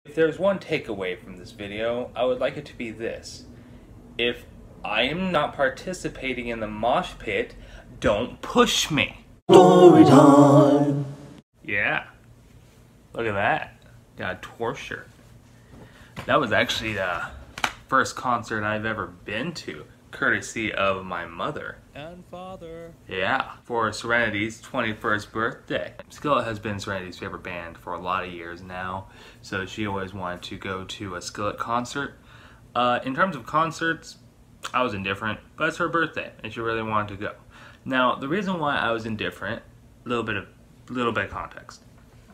If there's one takeaway from this video, I would like it to be this. If I am not participating in the mosh pit, don't push me. Story time. Yeah. Look at that. Got a tour shirt. That was actually the first concert I've ever been to, courtesy of my mother and father. Yeah, for Serenity's 21st birthday. Skillet has been Serenity's favorite band for a lot of years now, so she always wanted to go to a Skillet concert. In terms of concerts, I was indifferent, but it's her birthday and she really wanted to go. Now, the reason why I was indifferent, little bit of context.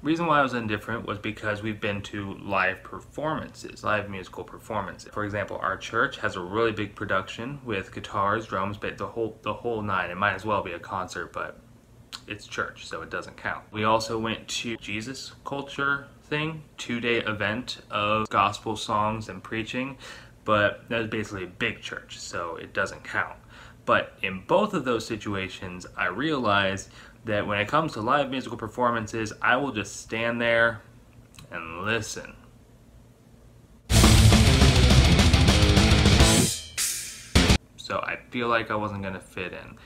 The reason why I was indifferent was because we've been to live performances, live musical performances. For example, our church has a really big production with guitars, drums, but the whole nine. It might as well be a concert, but it's church, so it doesn't count. We also went to Jesus Culture thing, 2-day event of gospel songs and preaching, but that was basically a big church, so it doesn't count. But in both of those situations, I realized that when it comes to live musical performances, I will just stand there and listen. So I feel like I wasn't gonna fit in.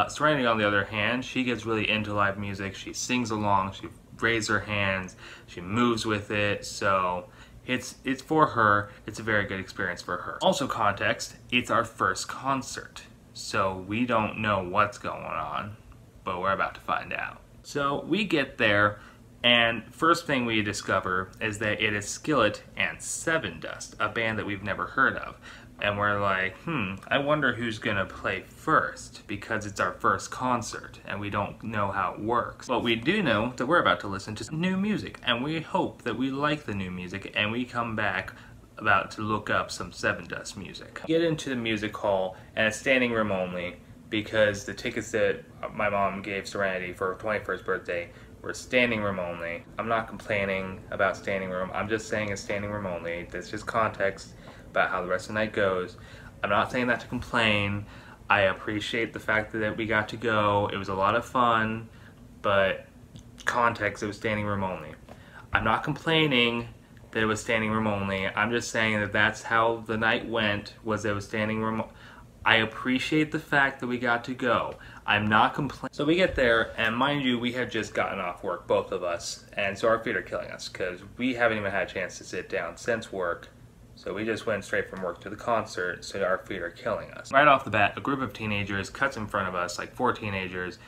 Serenity, on the other hand, she gets really into live music. She sings along, she raises her hands, she moves with it, so it's for her. It's a very good experience for her. Also context, it's our first concert, so we don't know what's going on, but we're about to find out. So we get there, and first thing we discover is that it is Skillet and Sevendust, a band that we've never heard of. And we're like, I wonder who's gonna play first, because it's our first concert and we don't know how it works. But we do know that we're about to listen to new music, and we hope that we like the new music, and we come back about to look up some Sevendust music. Get into the music hall, and it's standing room only, because the tickets that my mom gave Serenity for her 21st birthday were standing room only. I'm not complaining about standing room, I'm just saying it's standing room only. That's just context about how the rest of the night goes. I'm not saying that to complain. I appreciate the fact that we got to go. It was a lot of fun, but context, it was standing room only. I'm not complaining that it was standing room only. I'm just saying that that's how the night went, was it was standing room. I appreciate the fact that we got to go. I'm not complaining. So we get there, and mind you, we had just gotten off work, both of us, and so our feet are killing us because we haven't even had a chance to sit down since work. So we just went straight from work to the concert, so our feet are killing us. Right off the bat, a group of teenagers cuts in front of us, like 4 teenagers,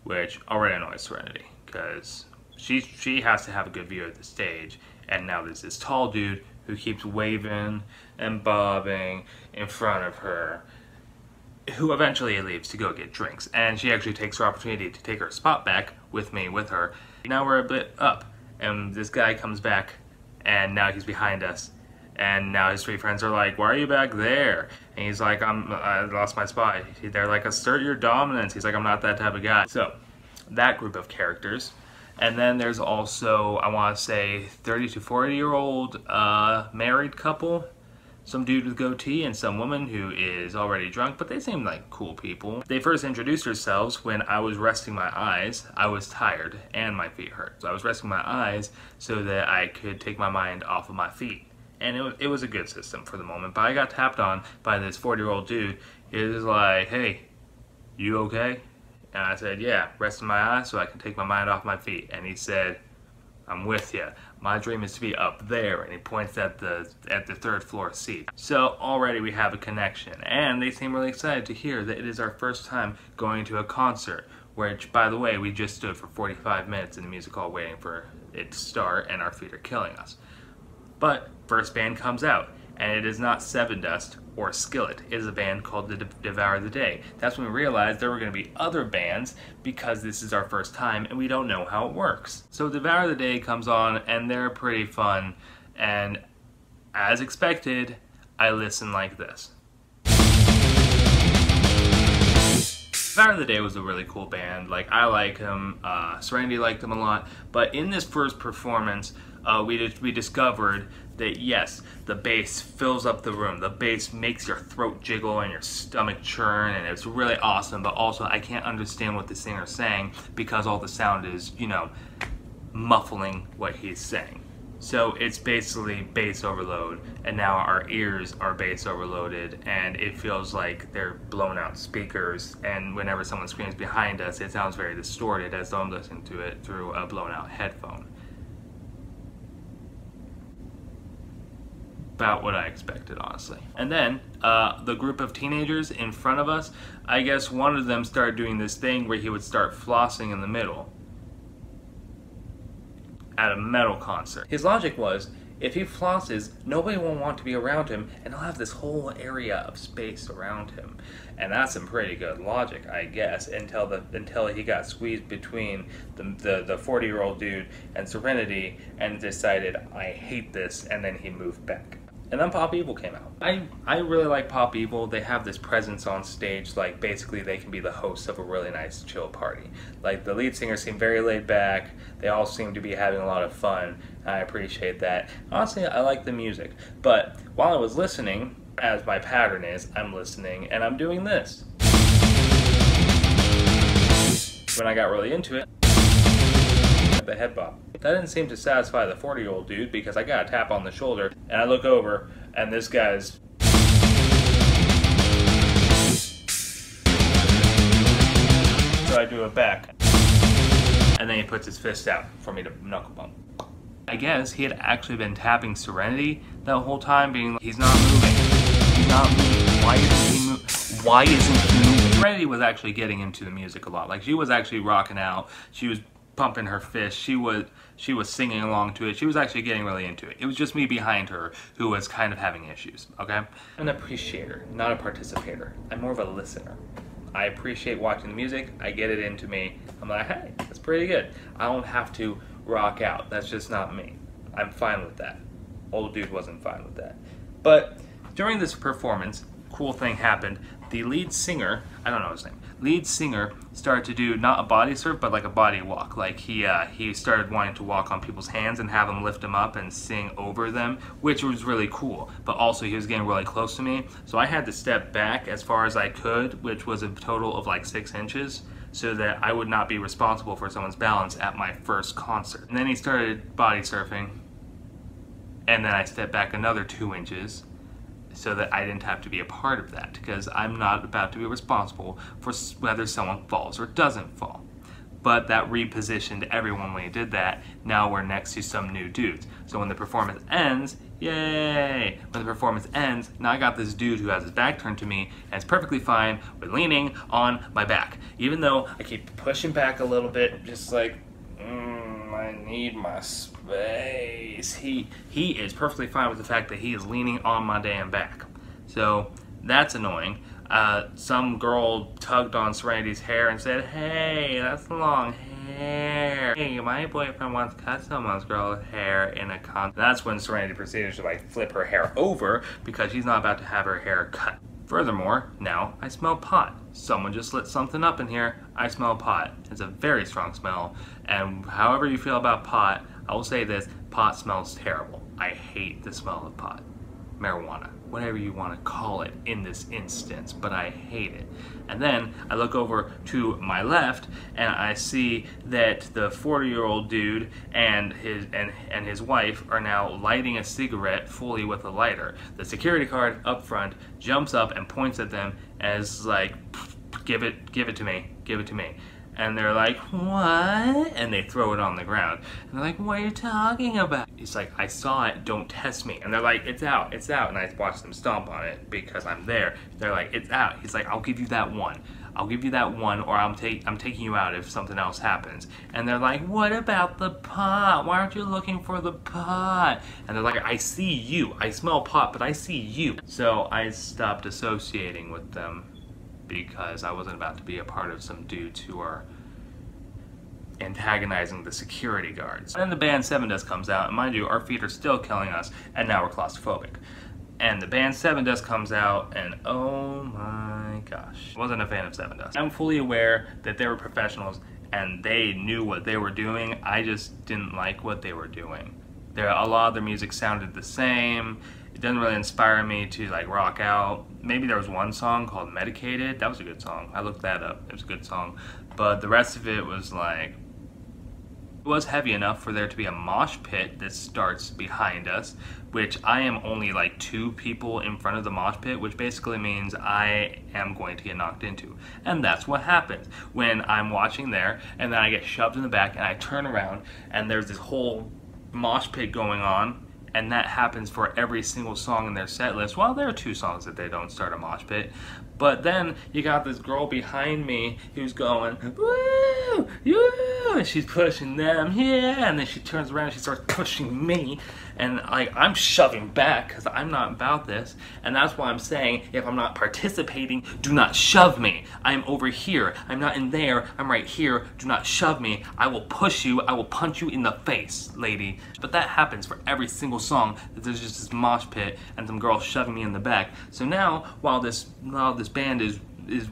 which already annoys Serenity, because she has to have a good view of the stage, and now there's this tall dude who keeps waving and bobbing in front of her, who eventually leaves to go get drinks, and she actually takes her opportunity to take her spot back with me, with her. Now we're a bit up, and this guy comes back, and now he's behind us. And now his 3 friends are like, why are you back there? And he's like, I lost my spot. They're like, assert your dominance. He's like, I'm not that type of guy. So, that group of characters. And then there's also, I want to say, 30 to 40-year-old married couple. Some dude with goatee and some woman who is already drunk, but they seem like cool people. They first introduced themselves when I was resting my eyes. I was tired and my feet hurt. So I was resting my eyes so that I could take my mind off of my feet. And it was a good system for the moment, but I got tapped on by this 40-year-old dude. He was like, hey, you okay? And I said, yeah, resting my eyes so I can take my mind off my feet. And he said, I'm with you. My dream is to be up there. And he points at the 3rd floor seat. So already we have a connection. And they seem really excited to hear that it is our first time going to a concert, which, by the way, we just stood for 45 minutes in the music hall waiting for it to start, and our feet are killing us. But first band comes out, and it is not Sevendust or Skillet. It is a band called the Devour the Day. That's when we realized there were going to be other bands, because this is our first time and we don't know how it works. So Devour the Day comes on, and they're pretty fun, and as expected, I listen like this. Devour the Day was a really cool band. Like, I like them, Serenity liked them a lot, but in this first performance, we discovered that yes, the bass fills up the room. The bass makes your throat jiggle and your stomach churn, and it's really awesome, but also I can't understand what the singer's saying because all the sound is, you know, muffling what he's saying. So it's basically bass overload, and now our ears are bass overloaded, and it feels like they're blown out speakers, and whenever someone screams behind us, it sounds very distorted as though I'm listening to it through a blown out headphone. About what I expected, honestly. And then the group of teenagers in front of us, I guess one of them started doing this thing where he would start flossing in the middle at a metal concert. His logic was, if he flosses, nobody will want to be around him, and he'll have this whole area of space around him. And that's some pretty good logic, I guess, until he got squeezed between the 40-year-old dude and Serenity and decided, I hate this, and then he moved back. And then Pop Evil came out. I really like Pop Evil. They have this presence on stage, like basically they can be the hosts of a really nice chill party. Like the lead singer seemed very laid back. They all seem to be having a lot of fun. I appreciate that. Honestly, I like the music. But while I was listening, as my pattern is, I'm listening and I'm doing this. When I got really into it, the head bop. That didn't seem to satisfy the 40-year-old dude because I got a tap on the shoulder and I look over and this guy's so I do it back and then he puts his fist out for me to knuckle bump. I guess he had actually been tapping Serenity that whole time, being like, he's not moving. He's not moving. Why isn't he moving? Why isn't he moving? Serenity was actually getting into the music a lot. Like she was actually rocking out. She was pumping her fist. She was singing along to it. She was actually getting really into it. It was just me behind her who was kind of having issues, okay? I'm an appreciator, not a participator. I'm more of a listener. I appreciate watching the music. I get it into me. I'm like, hey, that's pretty good. I don't have to rock out. That's just not me. I'm fine with that. Old dude wasn't fine with that. But during this performance, cool thing happened. The lead singer, I don't know his name, lead singer started to do not a body surf, but like a body walk. Like he started wanting to walk on people's hands and have them lift him up and sing over them, which was really cool. But also he was getting really close to me, so I had to step back as far as I could, which was a total of like 6 inches, so that I would not be responsible for someone's balance at my first concert. And then he started body surfing, and then I stepped back another 2 inches, so that I didn't have to be a part of that, because I'm not about to be responsible for whether someone falls or doesn't fall. But that repositioned everyone when he did that. Now we're next to some new dudes. So when the performance ends, yay! When the performance ends, now I got this dude who has his back turned to me, and it's perfectly fine with leaning on my back. Even though I keep pushing back a little bit, just like, I need my space. He is perfectly fine with the fact that he is leaning on my damn back. So that's annoying. Some girl tugged on Serenity's hair and said, hey, that's long hair. Hey, my boyfriend wants to cut someone's girl's hair in a con. That's when Serenity proceeded to like flip her hair over because she's not about to have her hair cut. Furthermore, now I smell pot. Someone just lit something up in here. I smell pot. It's a very strong smell. And however you feel about pot, I will say this, pot smells terrible. I hate the smell of pot. Marijuana, whatever you want to call it in this instance, but I hate it. And then I look over to my left and I see that the 40-year-old dude and his wife are now lighting a cigarette fully with a lighter. The security guard up front jumps up and points at them as like, give it to me, give it to me. And they're like, what? And they throw it on the ground. And they're like, what are you talking about? He's like, I saw it, don't test me. And they're like, it's out, it's out. And I watch them stomp on it because I'm there. They're like, it's out. He's like, I'll give you that one. I'll give you that one, or I'm taking you out if something else happens. And they're like, what about the pot? Why aren't you looking for the pot? And they're like, I see you. I smell pot, but I see you. So I stopped associating with them, because I wasn't about to be a part of some dudes who are antagonizing the security guards. And then the band 7 Dust comes out, and mind you, our feet are still killing us, and now we're claustrophobic. And the band 7 Dust comes out, and oh my gosh. I wasn't a fan of 7 Dust. I'm fully aware that they were professionals, and they knew what they were doing. I just didn't like what they were doing. A lot of their music sounded the same. It doesn't really inspire me to like rock out. Maybe there was one song called Medicated. That was a good song. I looked that up. It was a good song. But the rest of it was like, It was heavy enough for there to be a mosh pit that starts behind us, which I am only like 2 people in front of the mosh pit, which basically means I am going to get knocked into. And that's what happens when I'm watching there, and then I get shoved in the back, and I turn around, and there's this whole mosh pit going on, and that happens for every single song in their set list. Well, there are 2 songs that they don't start a mosh pit, but then you got this girl behind me who's going, woo, woo, and she's pushing them, yeah, and then she turns around and she starts pushing me, and I'm shoving back because I'm not about this, and that's why I'm saying, if I'm not participating, do not shove me. I'm over here, I'm not in there, I'm right here, do not shove me. I will push you, I will punch you in the face, lady. But that happens for every single song, that there's just this mosh pit and some girl shoving me in the back. So now, while this band is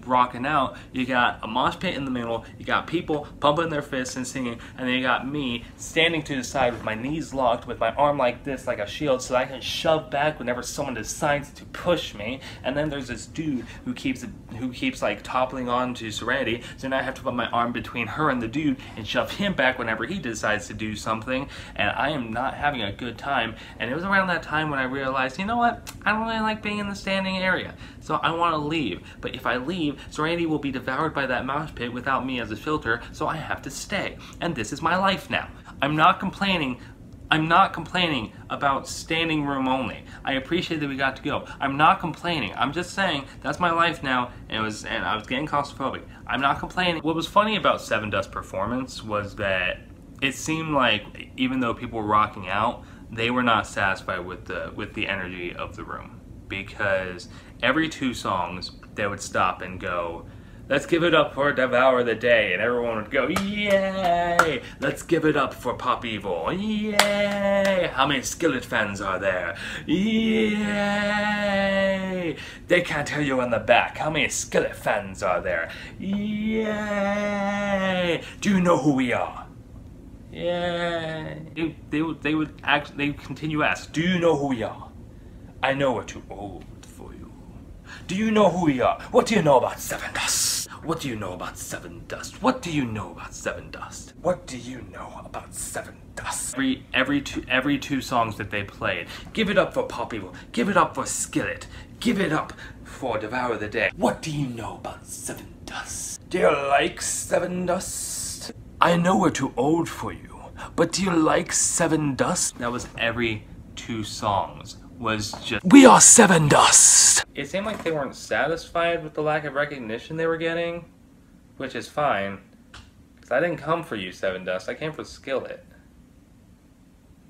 rocking out, you got a mosh pit in the middle, you got people pumping their fists and singing, and then you got me standing to the side with my knees locked, with my arm like this, like a shield, so I can shove back whenever someone decides to push me. And then there's this dude who keeps like toppling on to Serenity, so now I have to put my arm between her and the dude and shove him back whenever he decides to do something, and I am not having a good time. And it was around that time when I realized, you know what, I don't really like being in the standing area, so I want to leave. But if I leave, Serenity will be devoured by that mosh pit without me as a filter, so I have to stay. And this is my life now. I'm not complaining about standing room only. I appreciate that we got to go. I'm not complaining. I'm just saying that's my life now, and I was getting claustrophobic. I'm not complaining. What was funny about Seven Dust's performance was that it seemed like even though people were rocking out, they were not satisfied with the energy of the room, because every 2 songs they would stop and go, let's give it up for Devour the Day, and everyone would go, yay! Let's give it up for Pop Evil, yay! How many Skillet fans are there? Yay! They can't hear you in the back. How many Skillet fans are there? Yay! Do you know who we are? Yay! They would continue to ask, do you know who we are? I know we're too old for you. Do you know who we are? What do you know about Seven Dust? What do you know about Seven Dust? What do you know about Seven Dust? What do you know about Seven Dust? Every two songs that they played, give it up for Pop Evil, give it up for Skillet, give it up for Devour the Day. What do you know about Seven Dust? Do you like Seven Dust? I know we're too old for you, but do you like Seven Dust? That was every 2 songs. Was just, we are Seven Dust! It seemed like they weren't satisfied with the lack of recognition they were getting, which is fine, because I didn't come for you, Seven Dust, I came for Skillet.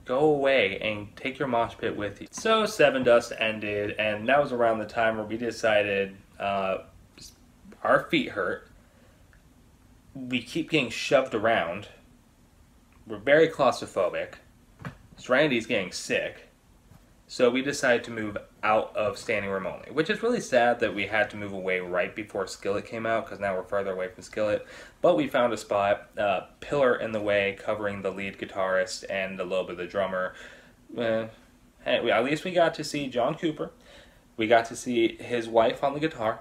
Go away and take your mosh pit with you. So Seven Dust ended, and that was around the time where we decided our feet hurt, we keep getting shoved around, we're very claustrophobic, Serenity's getting sick. So we decided to move out of standing room only, which is really sad that we had to move away right before Skillet came out, because now we're farther away from Skillet. But we found a spot, pillar in the way, covering the lead guitarist and a little bit of the drummer. Hey, at least we got to see John Cooper. We got to see his wife on the guitar.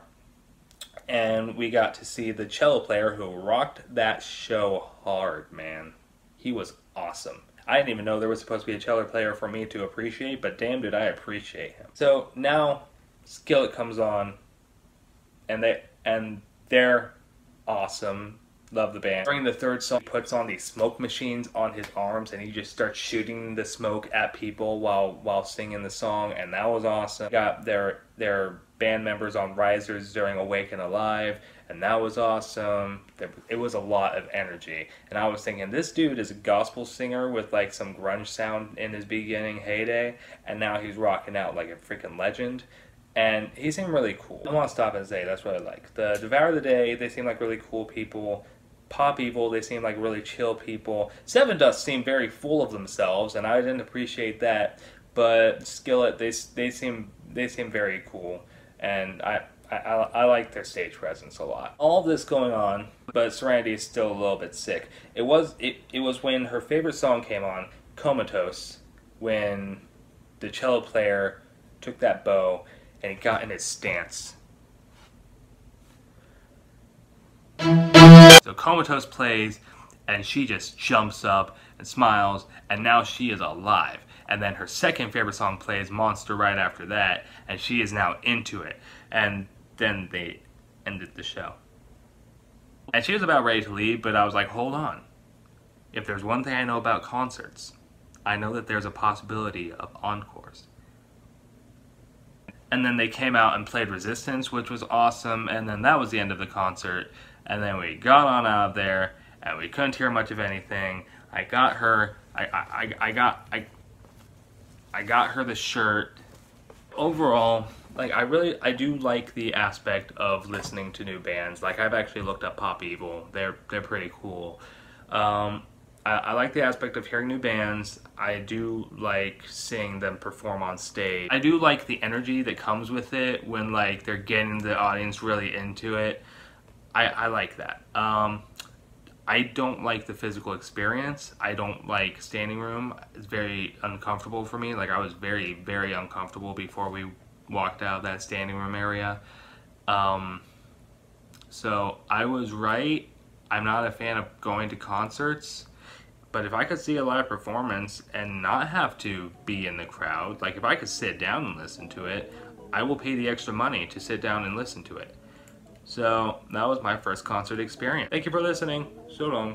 And we got to see the cello player who rocked that show hard, man. He was awesome. I didn't even know there was supposed to be a cello player for me to appreciate, but damn did I appreciate him. So now Skillet comes on, and they're awesome. Love the band. During the 3rd song, he puts on these smoke machines on his arms, and he just starts shooting the smoke at people while singing the song, and that was awesome. Got their band members on risers during Awake and Alive, and that was awesome. It was a lot of energy, and I was thinking, this dude is a gospel singer with like some grunge sound in his beginning heyday, and now he's rocking out like a freaking legend. And he seemed really cool. I want to stop and say that's what I like. The Devour the Day, they seem like really cool people. Pop Evil, they seem like really chill people. Seven Dust seemed very full of themselves, and I didn't appreciate that. But Skillet, they seem very cool, and I like their stage presence a lot. All this going on, but Serenity is still a little bit sick. It was when her favorite song came on, Comatose, when the cello player took that bow and he got in his stance. So Comatose plays, and she just jumps up and smiles, and now she is alive. And then her second favorite song plays, Monster, right after that, and she is now into it. And then they ended the show. And she was about ready to leave, but I was like, hold on. If there's one thing I know about concerts, I know that there's a possibility of encores. And then they came out and played Resistance, which was awesome, and then that was the end of the concert. And then we got on out of there, and we couldn't hear much of anything. I got her, I got her the shirt. Overall, like, I do like the aspect of listening to new bands. Like, I've actually looked up Pop Evil. They're pretty cool. I like the aspect of hearing new bands. I do like seeing them perform on stage. I do like the energy that comes with it when, like, they're getting the audience really into it. I like that. I don't like the physical experience. I don't like standing room. It's very uncomfortable for me. Like, I was very, very uncomfortable before we walked out of that standing room area. So I was right. I'm not a fan of going to concerts. But if I could see a live performance and not have to be in the crowd, like if I could sit down and listen to it, I will pay the extra money to sit down and listen to it. So that was my first concert experience. Thank you for listening. So long.